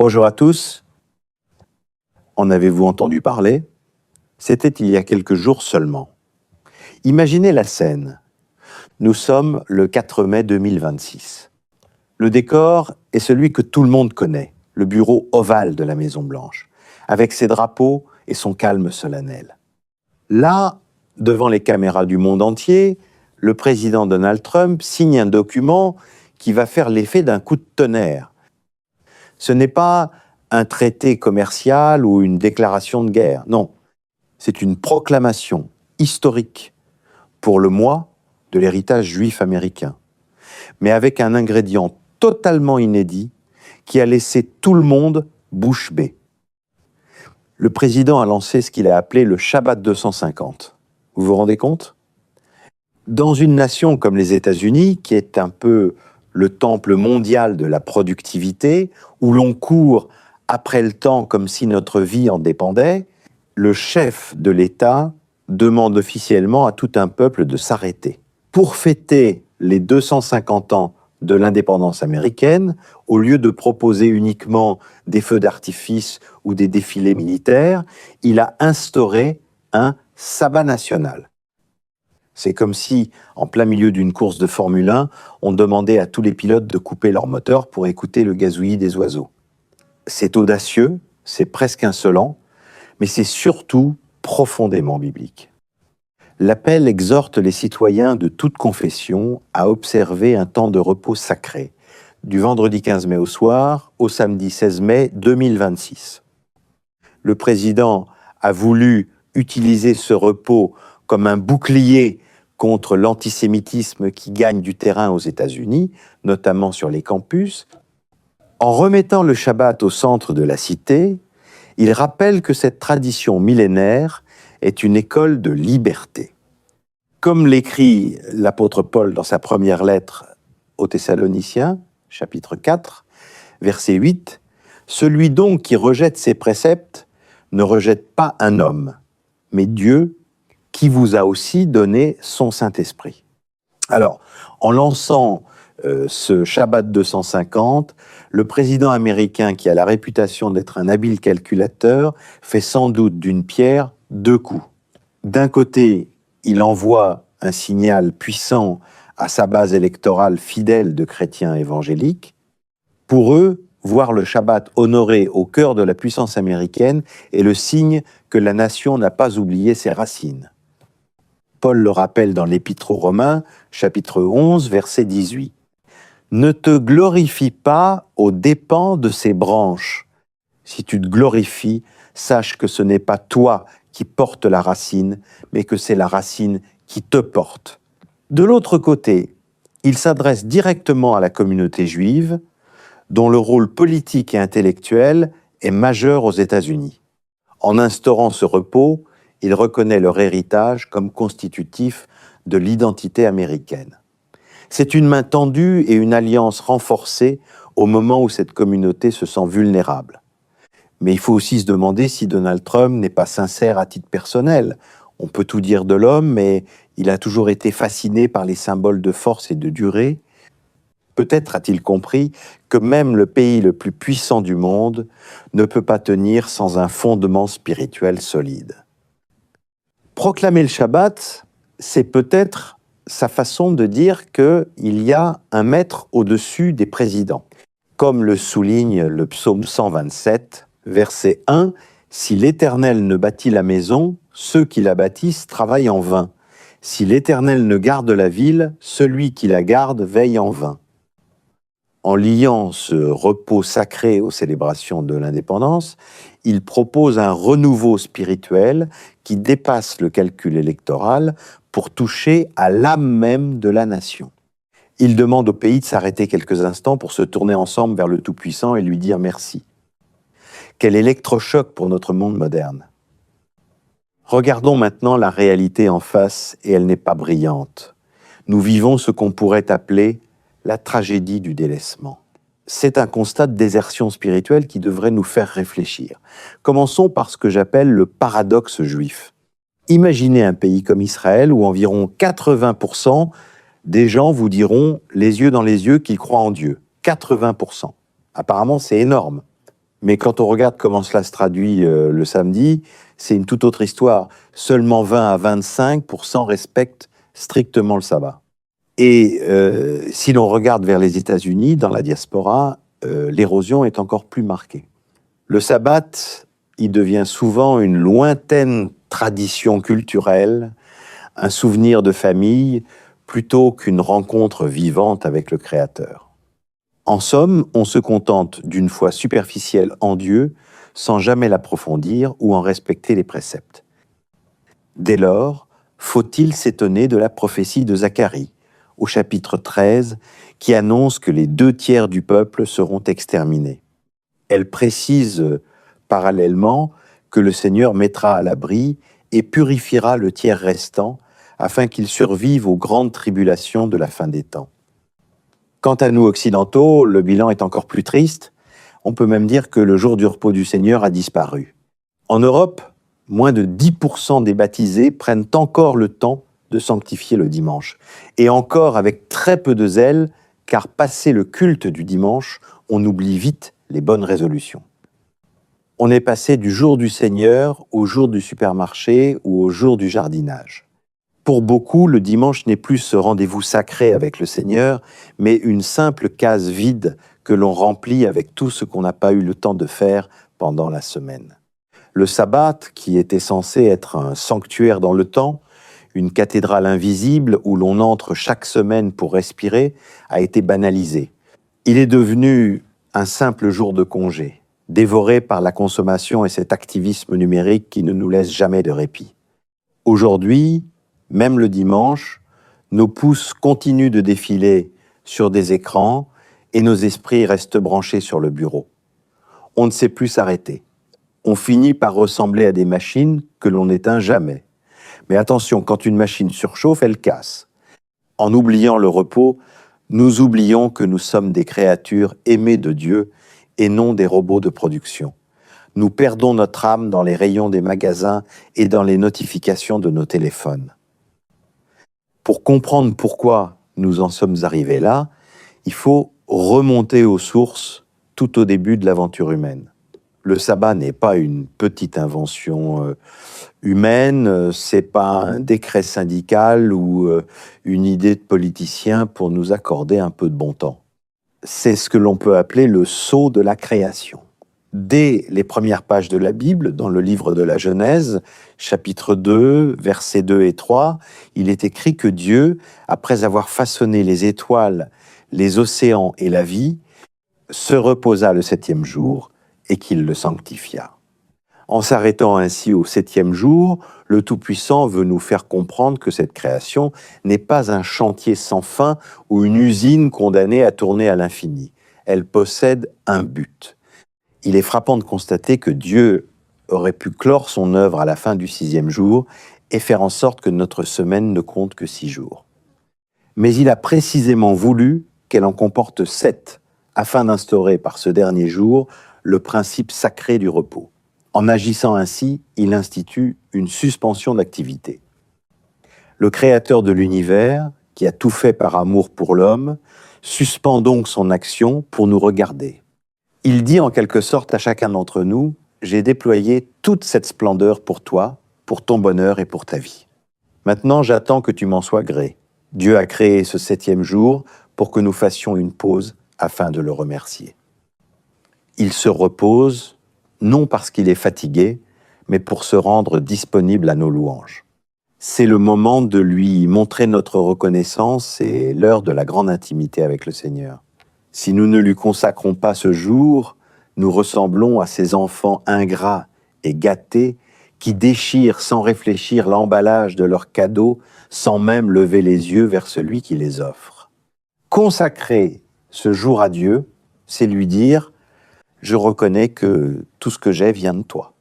Bonjour à tous. En avez-vous entendu parler? C'était il y a quelques jours seulement. Imaginez la scène. Nous sommes le 4 mai 2026. Le décor est celui que tout le monde connaît, le bureau ovale de la Maison-Blanche, avec ses drapeaux et son calme solennel. Là, devant les caméras du monde entier, le président Donald Trump signe un document qui va faire l'effet d'un coup de tonnerre. Ce n'est pas un traité commercial ou une déclaration de guerre, non. C'est une proclamation historique pour le mois de l'héritage juif américain, mais avec un ingrédient totalement inédit qui a laissé tout le monde bouche bée. Le président a lancé ce qu'il a appelé le Shabbat 250. Vous vous rendez compte? Dans une nation comme les États-Unis, qui est un peu le temple mondial de la productivité, où l'on court après le temps comme si notre vie en dépendait, le chef de l'État demande officiellement à tout un peuple de s'arrêter. Pour fêter les 250 ans de l'indépendance américaine, au lieu de proposer uniquement des feux d'artifice ou des défilés militaires, il a instauré un sabbat national. C'est comme si, en plein milieu d'une course de Formule 1, on demandait à tous les pilotes de couper leur moteur pour écouter le gazouillis des oiseaux. C'est audacieux, c'est presque insolent, mais c'est surtout profondément biblique. L'appel exhorte les citoyens de toute confession à observer un temps de repos sacré, du vendredi 15 mai au soir au samedi 16 mai 2026. Le président a voulu utiliser ce repos comme un bouclier contre l'antisémitisme qui gagne du terrain aux États-Unis, notamment sur les campus. En remettant le Shabbat au centre de la cité, il rappelle que cette tradition millénaire est une école de liberté. Comme l'écrit l'apôtre Paul dans sa première lettre aux Thessaloniciens, chapitre 4, verset 8, « Celui donc qui rejette ces préceptes ne rejette pas un homme, mais Dieu qui vous a aussi donné son Saint-Esprit. » Alors, en lançant ce Shabbat 250, le président américain, qui a la réputation d'être un habile calculateur, fait sans doute d'une pierre deux coups. D'un côté, il envoie un signal puissant à sa base électorale fidèle de chrétiens évangéliques. Pour eux, voir le Shabbat honoré au cœur de la puissance américaine est le signe que la nation n'a pas oublié ses racines. Paul le rappelle dans l'Épître aux Romains, chapitre 11, verset 18. « Ne te glorifie pas aux dépens de ses branches. Si tu te glorifies, sache que ce n'est pas toi qui portes la racine, mais que c'est la racine qui te porte. » De l'autre côté, il s'adresse directement à la communauté juive, dont le rôle politique et intellectuel est majeur aux États-Unis. En instaurant ce repos, il reconnaît leur héritage comme constitutif de l'identité américaine. C'est une main tendue et une alliance renforcée au moment où cette communauté se sent vulnérable. Mais il faut aussi se demander si Donald Trump n'est pas sincère à titre personnel. On peut tout dire de l'homme, mais il a toujours été fasciné par les symboles de force et de durée. Peut-être a-t-il compris que même le pays le plus puissant du monde ne peut pas tenir sans un fondement spirituel solide. Proclamer le Shabbat, c'est peut-être sa façon de dire qu'il y a un maître au-dessus des présidents. Comme le souligne le psaume 127, verset 1, « Si l'Éternel ne bâtit la maison, ceux qui la bâtissent travaillent en vain. Si l'Éternel ne garde la ville, celui qui la garde veille en vain. » En liant ce repos sacré aux célébrations de l'indépendance, il propose un renouveau spirituel qui dépasse le calcul électoral pour toucher à l'âme même de la nation. Il demande au pays de s'arrêter quelques instants pour se tourner ensemble vers le Tout-Puissant et lui dire merci. Quel électrochoc pour notre monde moderne. Regardons maintenant la réalité en face, et elle n'est pas brillante. Nous vivons ce qu'on pourrait appeler la tragédie du délaissement. C'est un constat de désertion spirituelle qui devrait nous faire réfléchir. Commençons par ce que j'appelle le paradoxe juif. Imaginez un pays comme Israël où environ 80% des gens vous diront les yeux dans les yeux qu'ils croient en Dieu. 80%. Apparemment, c'est énorme. Mais quand on regarde comment cela se traduit le samedi, c'est une toute autre histoire. Seulement 20 à 25% respectent strictement le sabbat. Et si l'on regarde vers les États-Unis, dans la diaspora, l'érosion est encore plus marquée. Le sabbat, il devient souvent une lointaine tradition culturelle, un souvenir de famille, plutôt qu'une rencontre vivante avec le Créateur. En somme, on se contente d'une foi superficielle en Dieu, sans jamais l'approfondir ou en respecter les préceptes. Dès lors, faut-il s'étonner de la prophétie de Zacharie, au chapitre 13, qui annonce que les 2/3 du peuple seront exterminés. Elle précise parallèlement que le Seigneur mettra à l'abri et purifiera le tiers restant, afin qu'il survive aux grandes tribulations de la fin des temps. Quant à nous occidentaux, le bilan est encore plus triste. On peut même dire que le jour du repos du Seigneur a disparu. En Europe, moins de 10% des baptisés prennent encore le temps de sanctifier le dimanche. Et encore avec très peu de zèle, car passé le culte du dimanche, on oublie vite les bonnes résolutions. On est passé du jour du Seigneur au jour du supermarché ou au jour du jardinage. Pour beaucoup, le dimanche n'est plus ce rendez-vous sacré avec le Seigneur, mais une simple case vide que l'on remplit avec tout ce qu'on n'a pas eu le temps de faire pendant la semaine. Le sabbat, qui était censé être un sanctuaire dans le temps, une cathédrale invisible où l'on entre chaque semaine pour respirer, a été banalisé. Il est devenu un simple jour de congé, dévoré par la consommation et cet activisme numérique qui ne nous laisse jamais de répit. Aujourd'hui, même le dimanche, nos pouces continuent de défiler sur des écrans et nos esprits restent branchés sur le bureau. On ne sait plus s'arrêter. On finit par ressembler à des machines que l'on n'éteint jamais. Mais attention, quand une machine surchauffe, elle casse. En oubliant le repos, nous oublions que nous sommes des créatures aimées de Dieu et non des robots de production. Nous perdons notre âme dans les rayons des magasins et dans les notifications de nos téléphones. Pour comprendre pourquoi nous en sommes arrivés là, il faut remonter aux sources tout au début de l'aventure humaine. Le sabbat n'est pas une petite invention humaine, c'est pas un décret syndical ou une idée de politicien pour nous accorder un peu de bon temps. C'est ce que l'on peut appeler le sceau de la création. Dès les premières pages de la Bible, dans le livre de la Genèse, chapitre 2, versets 2 et 3, il est écrit que Dieu, après avoir façonné les étoiles, les océans et la vie, se reposa le 7e jour et qu'il le sanctifia. En s'arrêtant ainsi au 7e jour, le Tout-Puissant veut nous faire comprendre que cette création n'est pas un chantier sans fin ou une usine condamnée à tourner à l'infini. Elle possède un but. Il est frappant de constater que Dieu aurait pu clore son œuvre à la fin du 6e jour et faire en sorte que notre semaine ne compte que 6 jours. Mais il a précisément voulu qu'elle en comporte 7, afin d'instaurer par ce dernier jour le principe sacré du repos. En agissant ainsi, il institue une suspension d'activité. Le Créateur de l'univers, qui a tout fait par amour pour l'homme, suspend donc son action pour nous regarder. Il dit en quelque sorte à chacun d'entre nous, « J'ai déployé toute cette splendeur pour toi, pour ton bonheur et pour ta vie. Maintenant, j'attends que tu m'en sois gré. » Dieu a créé ce 7e jour pour que nous fassions une pause afin de le remercier. Il se repose, non parce qu'il est fatigué, mais pour se rendre disponible à nos louanges. C'est le moment de lui montrer notre reconnaissance et l'heure de la grande intimité avec le Seigneur. Si nous ne lui consacrons pas ce jour, nous ressemblons à ces enfants ingrats et gâtés qui déchirent sans réfléchir l'emballage de leurs cadeaux sans même lever les yeux vers celui qui les offre. Consacrer ce jour à Dieu, c'est lui dire « Je reconnais que tout ce que j'ai vient de toi ».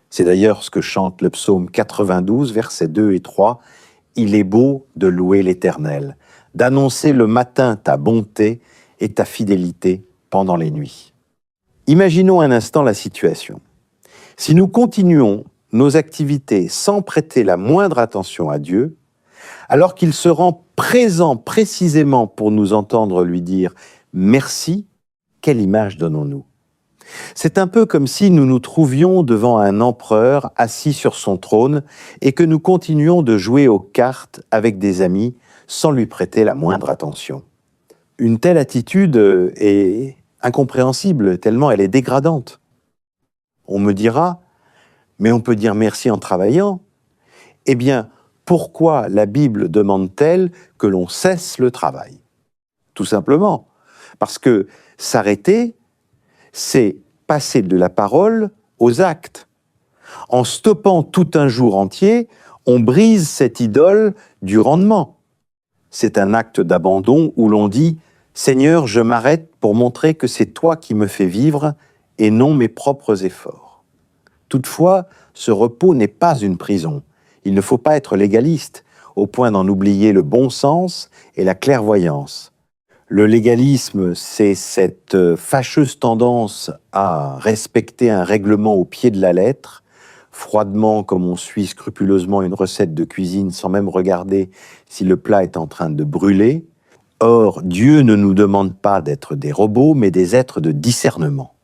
C'est d'ailleurs ce que chante le psaume 92, versets 2 et 3. « Il est beau de louer l'Éternel, d'annoncer le matin ta bonté et ta fidélité pendant les nuits. » Imaginons un instant la situation. Si nous continuons nos activités sans prêter la moindre attention à Dieu, alors qu'il se rend présent précisément pour nous entendre lui dire « Merci », quelle image donnons-nous ? C'est un peu comme si nous nous trouvions devant un empereur assis sur son trône et que nous continuions de jouer aux cartes avec des amis sans lui prêter la moindre attention. Une telle attitude est incompréhensible tellement elle est dégradante. On me dira, mais on peut dire merci en travaillant. Eh bien, pourquoi la Bible demande-t-elle que l'on cesse le travail? Tout simplement, parce que s'arrêter, c'est passer de la parole aux actes. En stoppant tout un jour entier, on brise cette idole du rendement. C'est un acte d'abandon où l'on dit « Seigneur, je m'arrête pour montrer que c'est toi qui me fais vivre et non mes propres efforts. » Toutefois, ce repos n'est pas une prison. Il ne faut pas être légaliste, au point d'en oublier le bon sens et la clairvoyance. Le légalisme, c'est cette fâcheuse tendance à respecter un règlement au pied de la lettre, froidement comme on suit scrupuleusement une recette de cuisine sans même regarder si le plat est en train de brûler. Or, Dieu ne nous demande pas d'être des robots, mais des êtres de discernement.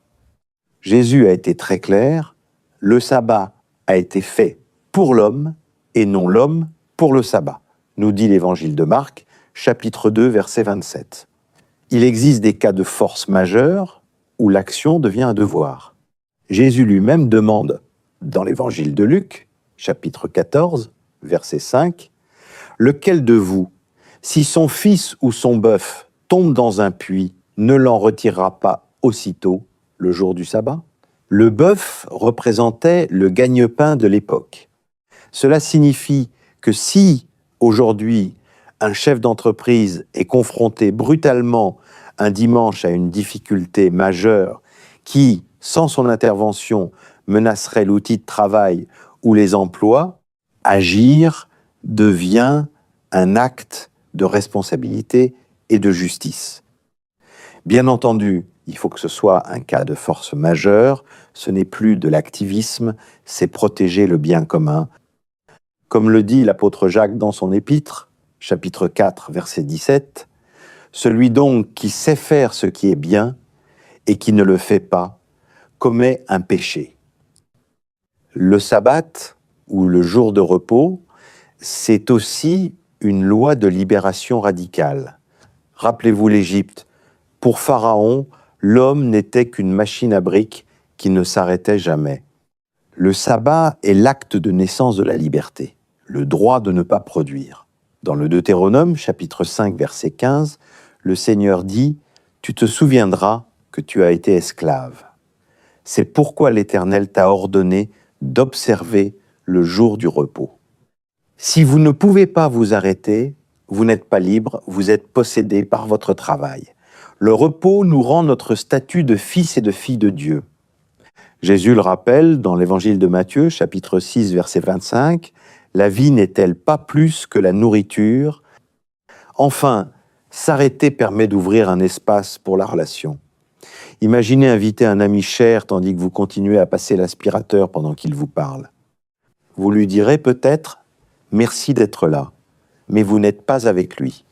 Jésus a été très clair, le sabbat a été fait pour l'homme et non l'homme pour le sabbat, nous dit l'évangile de Marc, chapitre 2, verset 27. Il existe des cas de force majeure où l'action devient un devoir. Jésus lui-même demande, dans l'évangile de Luc, chapitre 14, verset 5, « Lequel de vous, si son fils ou son bœuf tombe dans un puits, ne l'en retirera pas aussitôt le jour du sabbat ?» Le bœuf représentait le gagne-pain de l'époque. Cela signifie que si, aujourd'hui, un chef d'entreprise est confronté brutalement un dimanche à une difficulté majeure qui, sans son intervention, menacerait l'outil de travail ou les emplois, agir devient un acte de responsabilité et de justice. Bien entendu, il faut que ce soit un cas de force majeure, ce n'est plus de l'activisme, c'est protéger le bien commun. Comme le dit l'apôtre Jacques dans son épître, chapitre 4, verset 17, « Celui donc qui sait faire ce qui est bien et qui ne le fait pas, commet un péché. » Le sabbat, ou le jour de repos, c'est aussi une loi de libération radicale. Rappelez-vous l'Égypte. Pour Pharaon, l'homme n'était qu'une machine à briques qui ne s'arrêtait jamais. Le sabbat est l'acte de naissance de la liberté, le droit de ne pas produire. Dans le Deutéronome, chapitre 5, verset 15, le Seigneur dit « Tu te souviendras que tu as été esclave. C'est pourquoi l'Éternel t'a ordonné d'observer le jour du repos. » Si vous ne pouvez pas vous arrêter, vous n'êtes pas libre, vous êtes possédé par votre travail. Le repos nous rend notre statut de fils et de filles de Dieu. Jésus le rappelle dans l'évangile de Matthieu, chapitre 6, verset 25, « La vie n'est-elle pas plus que la nourriture ?» Enfin, s'arrêter permet d'ouvrir un espace pour la relation. Imaginez inviter un ami cher tandis que vous continuez à passer l'aspirateur pendant qu'il vous parle. Vous lui direz peut-être « Merci d'être là », mais vous n'êtes pas avec lui.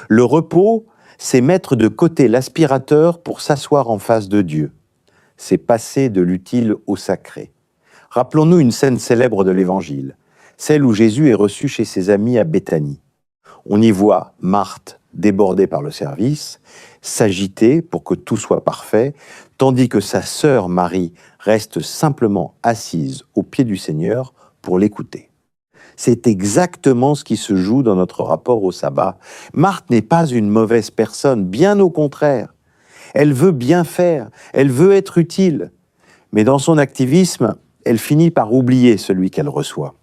Le repos, c'est mettre de côté l'aspirateur pour s'asseoir en face de Dieu. C'est passer de l'utile au sacré. Rappelons-nous une scène célèbre de l'Évangile, celle où Jésus est reçu chez ses amis à Béthanie. On y voit Marthe, débordée par le service, s'agiter pour que tout soit parfait, tandis que sa sœur Marie reste simplement assise au pied du Seigneur pour l'écouter. C'est exactement ce qui se joue dans notre rapport au sabbat. Marthe n'est pas une mauvaise personne, bien au contraire. Elle veut bien faire, elle veut être utile. Mais dans son activisme, elle finit par oublier celui qu'elle reçoit.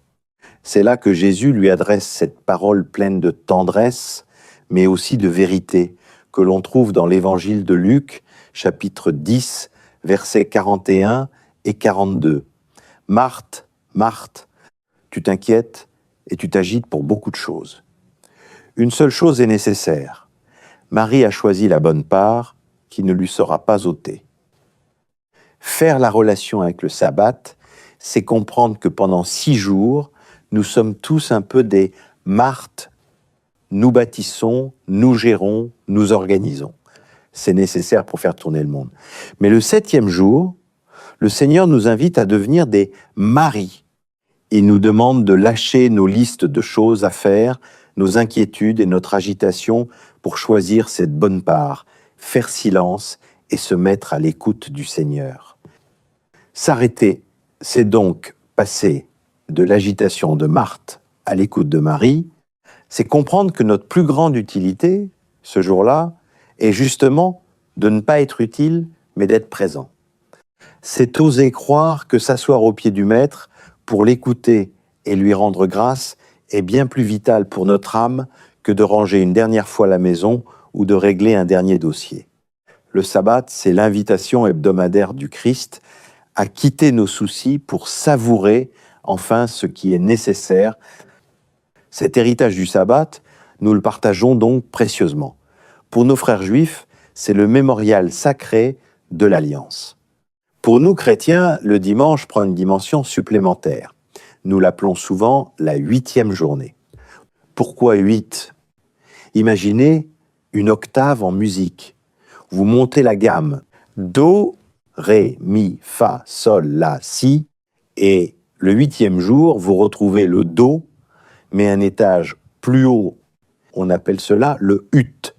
C'est là que Jésus lui adresse cette parole pleine de tendresse, mais aussi de vérité, que l'on trouve dans l'évangile de Luc, chapitre 10, versets 41 et 42. « Marthe, Marthe, tu t'inquiètes et tu t'agites pour beaucoup de choses. Une seule chose est nécessaire. Marie a choisi la bonne part qui ne lui sera pas ôtée. » Faire la relation avec le sabbat, c'est comprendre que pendant 6 jours, nous sommes tous un peu des Marthe. Nous bâtissons, nous gérons, nous organisons. c'est nécessaire pour faire tourner le monde. Mais le 7e jour, le Seigneur nous invite à devenir des maris. Il nous demande de lâcher nos listes de choses à faire, nos inquiétudes et notre agitation pour choisir cette bonne part, faire silence et se mettre à l'écoute du Seigneur. S'arrêter, c'est donc passer de l'agitation de Marthe à l'écoute de Marie, c'est comprendre que notre plus grande utilité, ce jour-là, est justement de ne pas être utile, mais d'être présent. C'est oser croire que s'asseoir au pied du Maître pour l'écouter et lui rendre grâce est bien plus vital pour notre âme que de ranger une dernière fois la maison ou de régler un dernier dossier. Le sabbat, c'est l'invitation hebdomadaire du Christ à quitter nos soucis pour savourer enfin ce qui est nécessaire. Cet héritage du sabbat, nous le partageons donc précieusement. Pour nos frères juifs, c'est le mémorial sacré de l'Alliance. Pour nous chrétiens, le dimanche prend une dimension supplémentaire. Nous l'appelons souvent la 8e journée. Pourquoi 8 ? Imaginez une octave en musique. Vous montez la gamme Do, Ré, Mi, Fa, Sol, La, Si, et le 8e jour, vous retrouvez le Do, mais un étage plus haut. On appelle cela le Ut.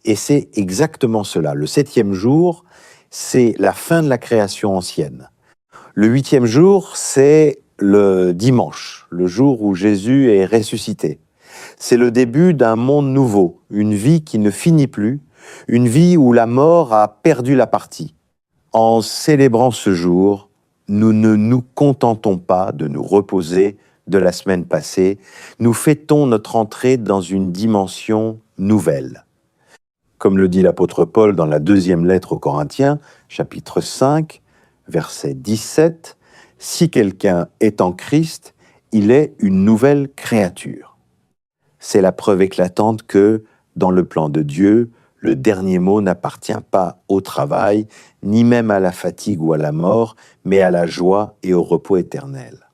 Et c'est exactement cela. Le 7e jour, c'est la fin de la création ancienne. Le 8e jour, c'est le dimanche, le jour où Jésus est ressuscité. C'est le début d'un monde nouveau, une vie qui ne finit plus, une vie où la mort a perdu la partie. En célébrant ce jour, nous ne nous contentons pas de nous reposer de la semaine passée, nous fêtons notre entrée dans une dimension nouvelle. Comme le dit l'apôtre Paul dans la 2e lettre aux Corinthiens, chapitre 5, verset 17, « Si quelqu'un est en Christ, il est une nouvelle créature. » C'est la preuve éclatante que, dans le plan de Dieu, le dernier mot n'appartient pas au travail, ni même à la fatigue ou à la mort, mais à la joie et au repos éternel.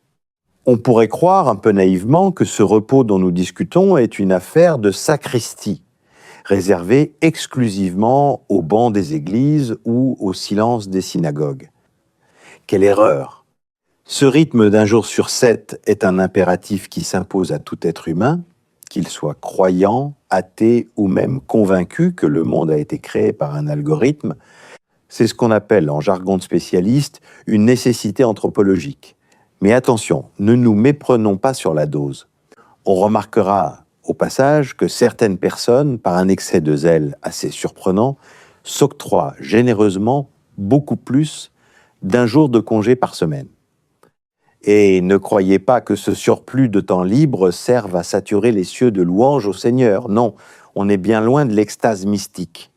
On pourrait croire un peu naïvement que ce repos dont nous discutons est une affaire de sacristie, réservé exclusivement au banc des églises ou au silence des synagogues. Quelle erreur! Ce rythme d'un jour sur 7 est un impératif qui s'impose à tout être humain, qu'il soit croyant, athée ou même convaincu que le monde a été créé par un algorithme. C'est ce qu'on appelle, en jargon de spécialiste, une nécessité anthropologique. Mais attention, ne nous méprenons pas sur la dose. On remarquera au passage que certaines personnes, par un excès de zèle assez surprenant, s'octroient généreusement beaucoup plus d'un jour de congé par semaine. Et ne croyez pas que ce surplus de temps libre serve à saturer les cieux de louanges au Seigneur. Non, on est bien loin de l'extase mystique.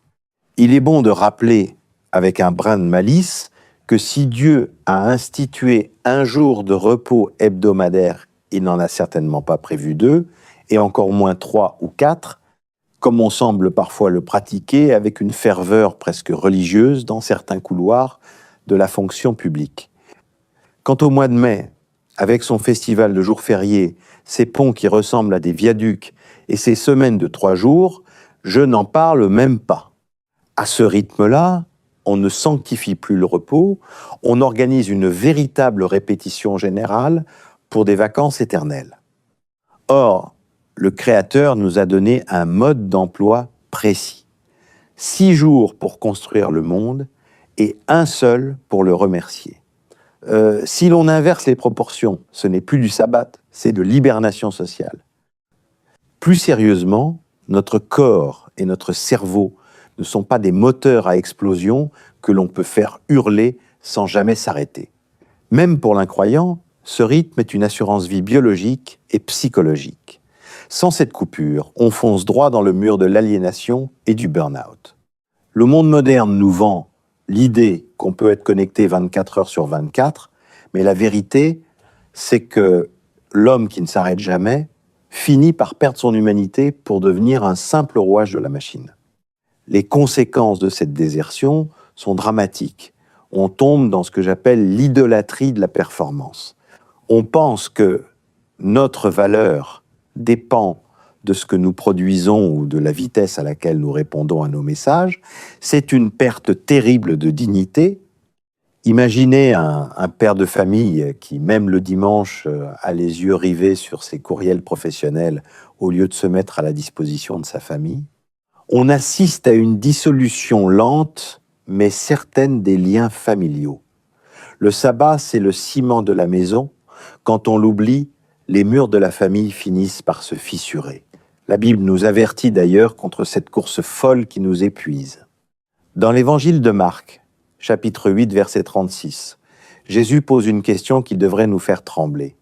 Il est bon de rappeler, avec un brin de malice, que si Dieu a institué un jour de repos hebdomadaire, il n'en a certainement pas prévu 2, et encore moins 3 ou 4, comme on semble parfois le pratiquer avec une ferveur presque religieuse dans certains couloirs de la fonction publique. Quant au mois de mai, avec son festival de jours fériés, ses ponts qui ressemblent à des viaducs et ses semaines de 3 jours, je n'en parle même pas. À ce rythme-là, on ne sanctifie plus le repos, on organise une véritable répétition générale pour des vacances éternelles. Or, le Créateur nous a donné un mode d'emploi précis. 6 jours pour construire le monde et un seul pour le remercier. Si l'on inverse les proportions, ce n'est plus du sabbat, c'est de l'hibernation sociale. Plus sérieusement, notre corps et notre cerveau ne sont pas des moteurs à explosion que l'on peut faire hurler sans jamais s'arrêter. Même pour l'incroyant, ce rythme est une assurance-vie biologique et psychologique. Sans cette coupure, on fonce droit dans le mur de l'aliénation et du burn-out. Le monde moderne nous vend l'idée qu'on peut être connecté 24 heures sur 24, mais la vérité, c'est que l'homme qui ne s'arrête jamais finit par perdre son humanité pour devenir un simple rouage de la machine. Les conséquences de cette désertion sont dramatiques. On tombe dans ce que j'appelle l'idolâtrie de la performance. On pense que notre valeur dépend de ce que nous produisons ou de la vitesse à laquelle nous répondons à nos messages. C'est une perte terrible de dignité. Imaginez un père de famille qui, même le dimanche, a les yeux rivés sur ses courriels professionnels au lieu de se mettre à la disposition de sa famille. On assiste à une dissolution lente, mais certaine des liens familiaux. Le sabbat, c'est le ciment de la maison. Quand on l'oublie, les murs de la famille finissent par se fissurer. La Bible nous avertit d'ailleurs contre cette course folle qui nous épuise. Dans l'évangile de Marc, chapitre 8, verset 36, Jésus pose une question qui devrait nous faire trembler.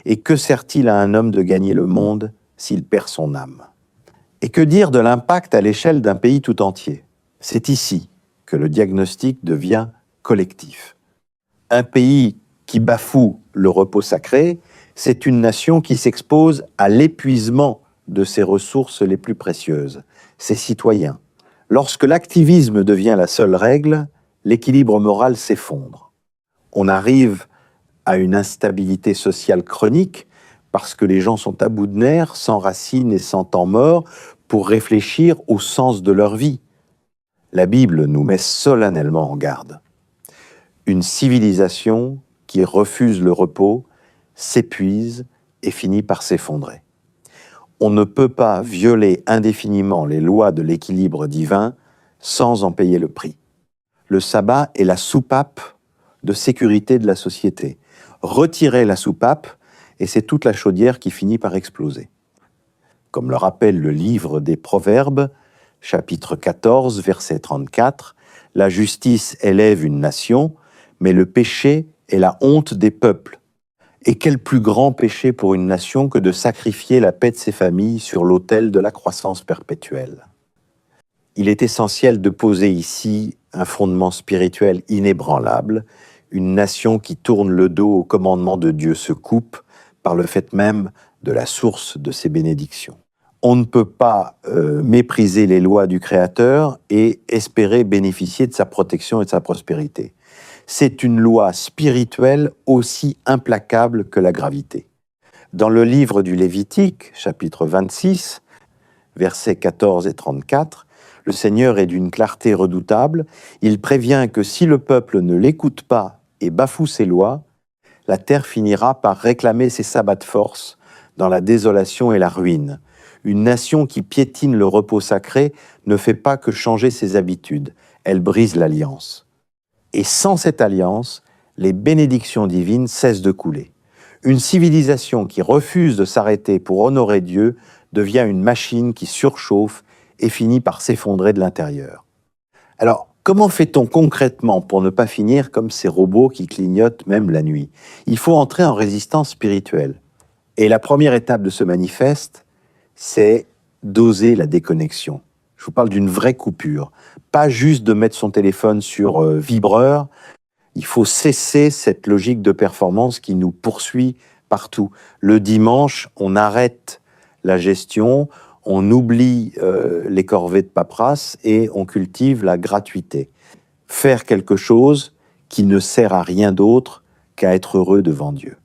Et que sert-il à un homme de gagner le monde s'il perd son âme ? Et que dire de l'impact à l'échelle d'un pays tout entier ? C'est ici que le diagnostic devient collectif. Un pays qui bafoue le repos sacré, c'est une nation qui s'expose à l'épuisement de ses ressources les plus précieuses, ses citoyens. Lorsque l'activisme devient la seule règle, l'équilibre moral s'effondre. On arrive à une instabilité sociale chronique parce que les gens sont à bout de nerfs, sans racines et sans temps mort, pour réfléchir au sens de leur vie. La Bible nous met solennellement en garde. Une civilisation qui refuse le repos s'épuise et finit par s'effondrer. On ne peut pas violer indéfiniment les lois de l'équilibre divin sans en payer le prix. Le sabbat est la soupape de sécurité de la société. Retirez la soupape et c'est toute la chaudière qui finit par exploser. Comme le rappelle le livre des Proverbes, chapitre 14, verset 34, « La justice élève une nation, mais le péché est la honte des peuples. » Et quel plus grand péché pour une nation que de sacrifier la paix de ses familles sur l'autel de la croissance perpétuelle. Il est essentiel de poser ici un fondement spirituel inébranlable. Une nation qui tourne le dos au commandement de Dieu se coupe par le fait même de la source de ses bénédictions. On ne peut pas mépriser les lois du Créateur et espérer bénéficier de sa protection et de sa prospérité. C'est une loi spirituelle aussi implacable que la gravité. Dans le livre du Lévitique, chapitre 26, versets 14 et 34, le Seigneur est d'une clarté redoutable. Il prévient que si le peuple ne l'écoute pas et bafoue ses lois, la terre finira par réclamer ses sabbats de force dans la désolation et la ruine. Une nation qui piétine le repos sacré ne fait pas que changer ses habitudes, elle brise l'alliance. Et sans cette alliance, les bénédictions divines cessent de couler. Une civilisation qui refuse de s'arrêter pour honorer Dieu devient une machine qui surchauffe et finit par s'effondrer de l'intérieur. Alors, comment fait-on concrètement pour ne pas finir comme ces robots qui clignotent même la nuit ? Il faut entrer en résistance spirituelle. Et la première étape de ce manifeste, c'est d'oser la déconnexion. Je vous parle d'une vraie coupure. Pas juste de mettre son téléphone sur vibreur. Il faut cesser cette logique de performance qui nous poursuit partout. Le dimanche, on arrête la gestion, on oublie les corvées de paperasse et on cultive la gratuité. Faire quelque chose qui ne sert à rien d'autre qu'à être heureux devant Dieu.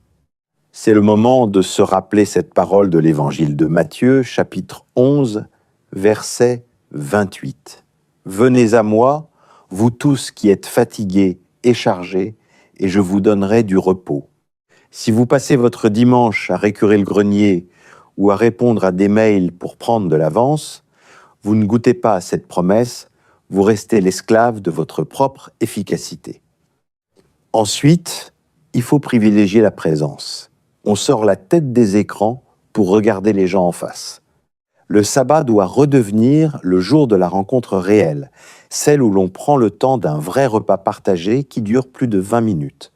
C'est le moment de se rappeler cette parole de l'évangile de Matthieu, chapitre 11, verset 28. « Venez à moi, vous tous qui êtes fatigués et chargés, et je vous donnerai du repos. Si vous passez votre dimanche à récurer le grenier ou à répondre à des mails pour prendre de l'avance, vous ne goûtez pas à cette promesse, vous restez l'esclave de votre propre efficacité. » Ensuite, il faut privilégier la présence. On sort la tête des écrans pour regarder les gens en face. Le sabbat doit redevenir le jour de la rencontre réelle, celle où l'on prend le temps d'un vrai repas partagé qui dure plus de 20 minutes.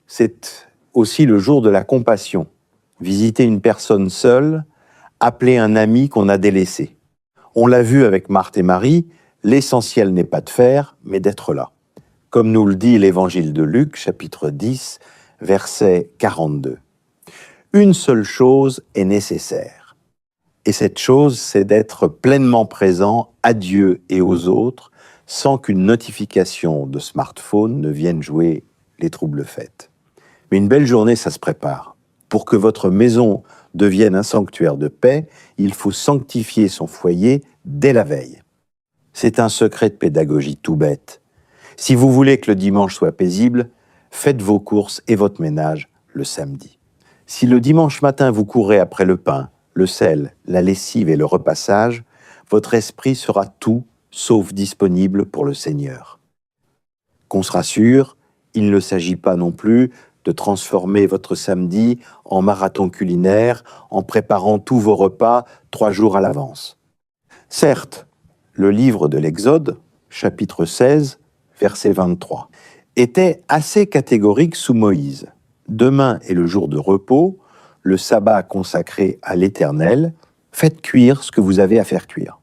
C'est aussi le jour de la compassion. Visiter une personne seule, appeler un ami qu'on a délaissé. On l'a vu avec Marthe et Marie, l'essentiel n'est pas de faire, mais d'être là. Comme nous le dit l'évangile de Luc, chapitre 10, verset 42. Une seule chose est nécessaire. Et cette chose, c'est d'être pleinement présent à Dieu et aux autres, sans qu'une notification de smartphone ne vienne jouer les troubles-fêtes. Mais une belle journée, ça se prépare. Pour que votre maison devienne un sanctuaire de paix, il faut sanctifier son foyer dès la veille. C'est un secret de pédagogie tout bête. Si vous voulez que le dimanche soit paisible, faites vos courses et votre ménage le samedi. Si le dimanche matin vous courez après le pain, le sel, la lessive et le repassage, votre esprit sera tout sauf disponible pour le Seigneur. Qu'on se rassure, il ne s'agit pas non plus de transformer votre samedi en marathon culinaire en préparant tous vos repas 3 jours à l'avance. Certes, le livre de l'Exode, chapitre 16, verset 23, était assez catégorique sous Moïse. Demain est le jour de repos, le sabbat consacré à l'Éternel, faites cuire ce que vous avez à faire cuire.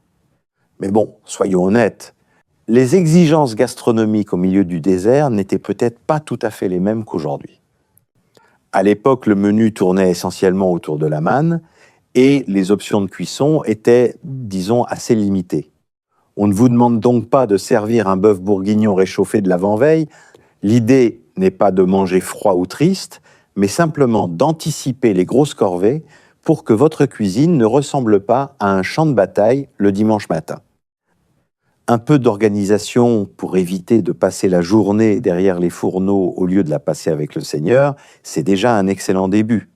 Mais bon, soyons honnêtes, les exigences gastronomiques au milieu du désert n'étaient peut-être pas tout à fait les mêmes qu'aujourd'hui. À l'époque, le menu tournait essentiellement autour de la manne et les options de cuisson étaient, disons, assez limitées. On ne vous demande donc pas de servir un bœuf bourguignon réchauffé de l'avant-veille. L'idée n'est pas de manger froid ou triste, mais simplement d'anticiper les grosses corvées pour que votre cuisine ne ressemble pas à un champ de bataille le dimanche matin. Un peu d'organisation pour éviter de passer la journée derrière les fourneaux au lieu de la passer avec le Seigneur, c'est déjà un excellent début.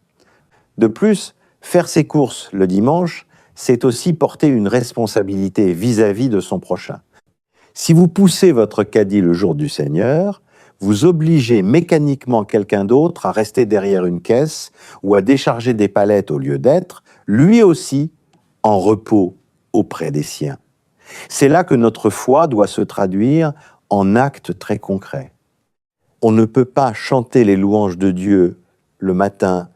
De plus, faire ses courses le dimanche, c'est aussi porter une responsabilité vis-à-vis de son prochain. Si vous poussez votre caddie le jour du Seigneur, vous obligez mécaniquement quelqu'un d'autre à rester derrière une caisse ou à décharger des palettes au lieu d'être, lui aussi, en repos auprès des siens. C'est là que notre foi doit se traduire en actes très concrets. On ne peut pas chanter les louanges de Dieu le matin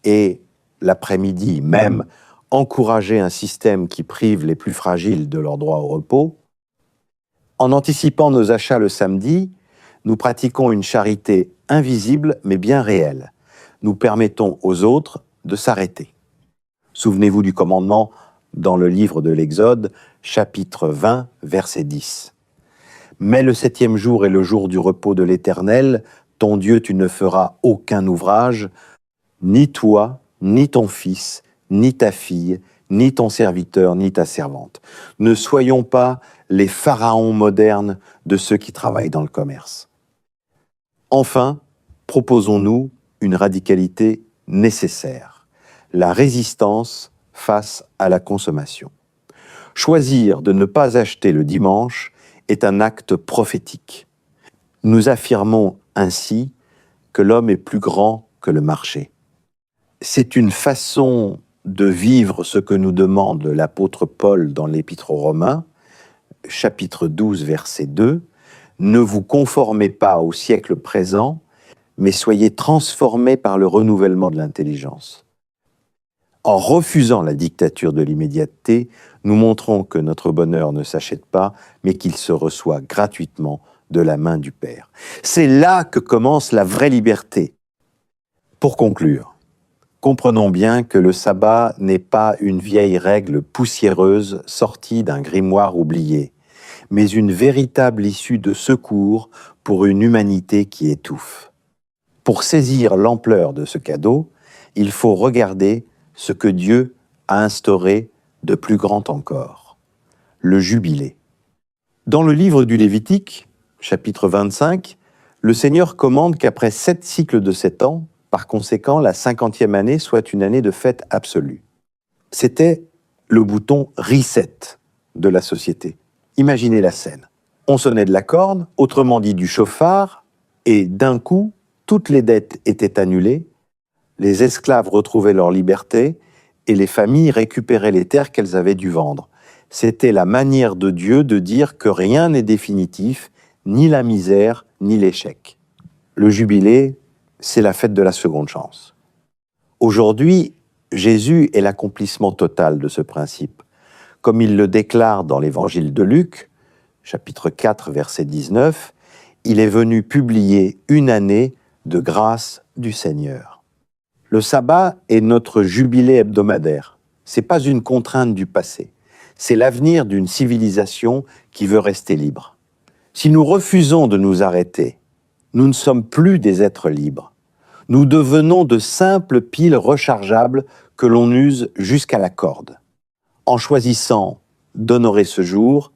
et l'après-midi, même encourager un système qui prive les plus fragiles de leur droit au repos. En anticipant nos achats le samedi, nous pratiquons une charité invisible mais bien réelle. Nous permettons aux autres de s'arrêter. Souvenez-vous du commandement dans le livre de l'Exode, chapitre 20, verset 10. « Mais le 7e jour est le jour du repos de l'Éternel, ton Dieu, tu ne feras aucun ouvrage, ni toi, ni ton fils, ni ta fille, ni ton serviteur, ni ta servante. Ne soyons pas les pharaons modernes de ceux qui travaillent dans le commerce. » Enfin, proposons-nous une radicalité nécessaire, la résistance face à la consommation. Choisir de ne pas acheter le dimanche est un acte prophétique. Nous affirmons ainsi que l'homme est plus grand que le marché. C'est une façon de vivre ce que nous demande l'apôtre Paul dans l'Épître aux Romains, chapitre 12, verset 2. « Ne vous conformez pas au siècle présent, mais soyez transformés par le renouvellement de l'intelligence. » En refusant la dictature de l'immédiateté, nous montrons que notre bonheur ne s'achète pas, mais qu'il se reçoit gratuitement de la main du Père. C'est là que commence la vraie liberté. Pour conclure, comprenons bien que le sabbat n'est pas une vieille règle poussiéreuse sortie d'un grimoire oublié, mais une véritable issue de secours pour une humanité qui étouffe. Pour saisir l'ampleur de ce cadeau, il faut regarder ce que Dieu a instauré de plus grand encore, le jubilé. Dans le livre du Lévitique, chapitre 25, le Seigneur commande qu'après 7 cycles de 7 ans, par conséquent, la 50e année soit une année de fête absolue. C'était le bouton reset de la société. Imaginez la scène. On sonnait de la corne, autrement dit du chauffard, et d'un coup, toutes les dettes étaient annulées, les esclaves retrouvaient leur liberté et les familles récupéraient les terres qu'elles avaient dû vendre. C'était la manière de Dieu de dire que rien n'est définitif, ni la misère, ni l'échec. Le jubilé, c'est la fête de la seconde chance. Aujourd'hui, Jésus est l'accomplissement total de ce principe. Comme il le déclare dans l'évangile de Luc, chapitre 4, verset 19, il est venu publier une année de grâce du Seigneur. Le sabbat est notre jubilé hebdomadaire. Ce n'est pas une contrainte du passé. C'est l'avenir d'une civilisation qui veut rester libre. Si nous refusons de nous arrêter, nous ne sommes plus des êtres libres. Nous devenons de simples piles rechargeables que l'on use jusqu'à la corde. En choisissant d'honorer ce jour,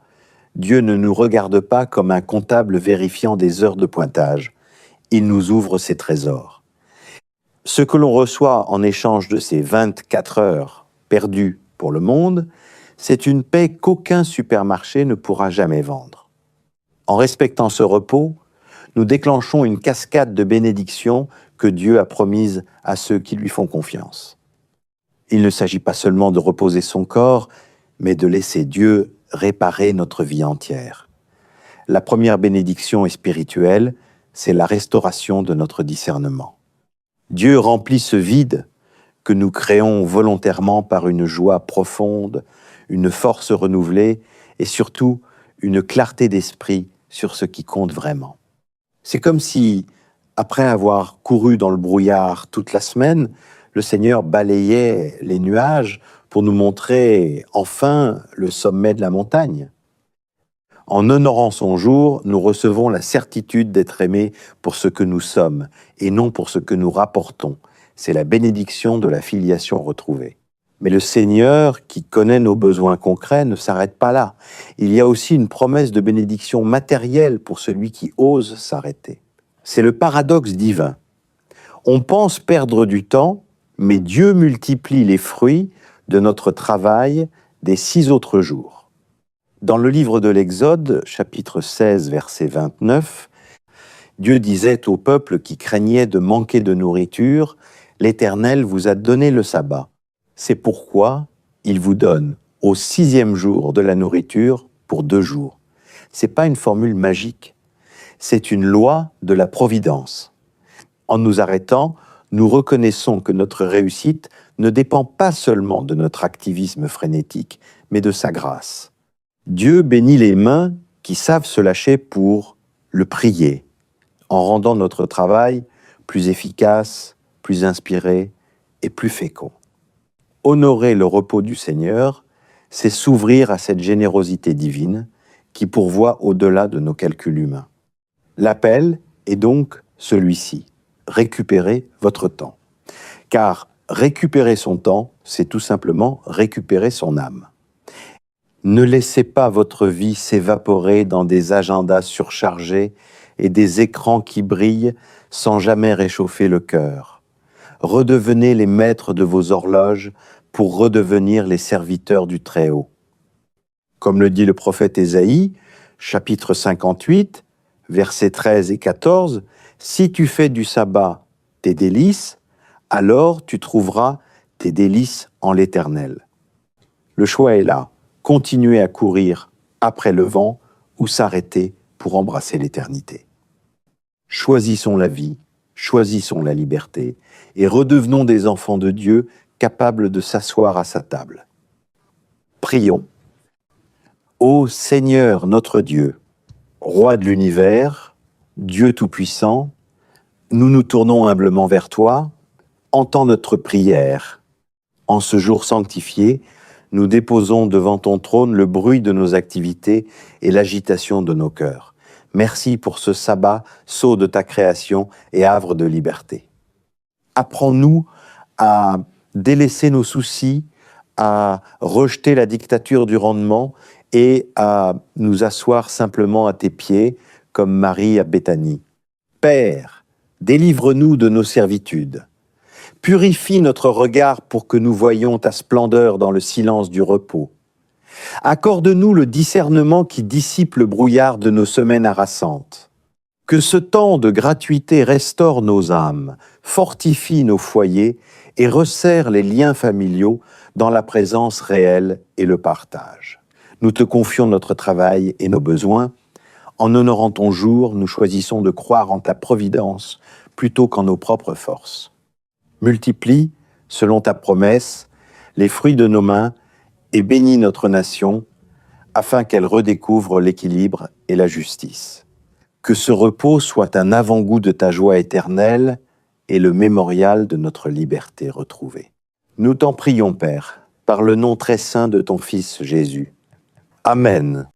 Dieu ne nous regarde pas comme un comptable vérifiant des heures de pointage. Il nous ouvre ses trésors. Ce que l'on reçoit en échange de ces 24 heures perdues pour le monde, c'est une paix qu'aucun supermarché ne pourra jamais vendre. En respectant ce repos, nous déclenchons une cascade de bénédictions que Dieu a promises à ceux qui lui font confiance. Il ne s'agit pas seulement de reposer son corps, mais de laisser Dieu réparer notre vie entière. La première bénédiction est spirituelle, c'est la restauration de notre discernement. Dieu remplit ce vide que nous créons volontairement par une joie profonde, une force renouvelée et surtout une clarté d'esprit sur ce qui compte vraiment. C'est comme si, après avoir couru dans le brouillard toute la semaine, le Seigneur balayait les nuages pour nous montrer enfin le sommet de la montagne. En honorant son jour, nous recevons la certitude d'être aimés pour ce que nous sommes et non pour ce que nous rapportons. C'est la bénédiction de la filiation retrouvée. Mais le Seigneur, qui connaît nos besoins concrets, ne s'arrête pas là. Il y a aussi une promesse de bénédiction matérielle pour celui qui ose s'arrêter. C'est le paradoxe divin. On pense perdre du temps, mais Dieu multiplie les fruits de notre travail des 6 autres jours. Dans le livre de l'Exode, chapitre 16, verset 29, Dieu disait au peuple qui craignait de manquer de nourriture, « L'Éternel vous a donné le sabbat. C'est pourquoi il vous donne au 6e jour de la nourriture pour 2 jours. » Ce n'est pas une formule magique, c'est une loi de la providence. En nous arrêtant, nous reconnaissons que notre réussite ne dépend pas seulement de notre activisme frénétique, mais de sa grâce. Dieu bénit les mains qui savent se lâcher pour le prier, en rendant notre travail plus efficace, plus inspiré et plus fécond. Honorer le repos du Seigneur, c'est s'ouvrir à cette générosité divine qui pourvoit au-delà de nos calculs humains. L'appel est donc celui-ci, récupérez votre temps. Car récupérer son temps, c'est tout simplement récupérer son âme. Ne laissez pas votre vie s'évaporer dans des agendas surchargés et des écrans qui brillent sans jamais réchauffer le cœur. Redevenez les maîtres de vos horloges pour redevenir les serviteurs du Très-Haut. Comme le dit le prophète Ésaïe, chapitre 58, versets 13 et 14, « Si tu fais du sabbat tes délices, alors tu trouveras tes délices en l'Éternel. » Le choix est là. Continuer à courir après le vent ou s'arrêter pour embrasser l'éternité. Choisissons la vie, choisissons la liberté et redevenons des enfants de Dieu capables de s'asseoir à sa table. Prions. Ô Seigneur notre Dieu, Roi de l'univers, Dieu tout-puissant, nous nous tournons humblement vers toi, entends notre prière. En ce jour sanctifié, nous déposons devant ton trône le bruit de nos activités et l'agitation de nos cœurs. Merci pour ce sabbat, sceau de ta création et havre de liberté. Apprends-nous à délaisser nos soucis, à rejeter la dictature du rendement et à nous asseoir simplement à tes pieds, comme Marie à Béthanie. Père, délivre-nous de nos servitudes. Purifie notre regard pour que nous voyions ta splendeur dans le silence du repos. Accorde-nous le discernement qui dissipe le brouillard de nos semaines harassantes. Que ce temps de gratuité restaure nos âmes, fortifie nos foyers et resserre les liens familiaux dans la présence réelle et le partage. Nous te confions notre travail et nos besoins. En honorant ton jour, nous choisissons de croire en ta providence plutôt qu'en nos propres forces. Multiplie, selon ta promesse, les fruits de nos mains et bénis notre nation, afin qu'elle redécouvre l'équilibre et la justice. Que ce repos soit un avant-goût de ta joie éternelle et le mémorial de notre liberté retrouvée. Nous t'en prions, Père, par le nom très saint de ton Fils Jésus. Amen.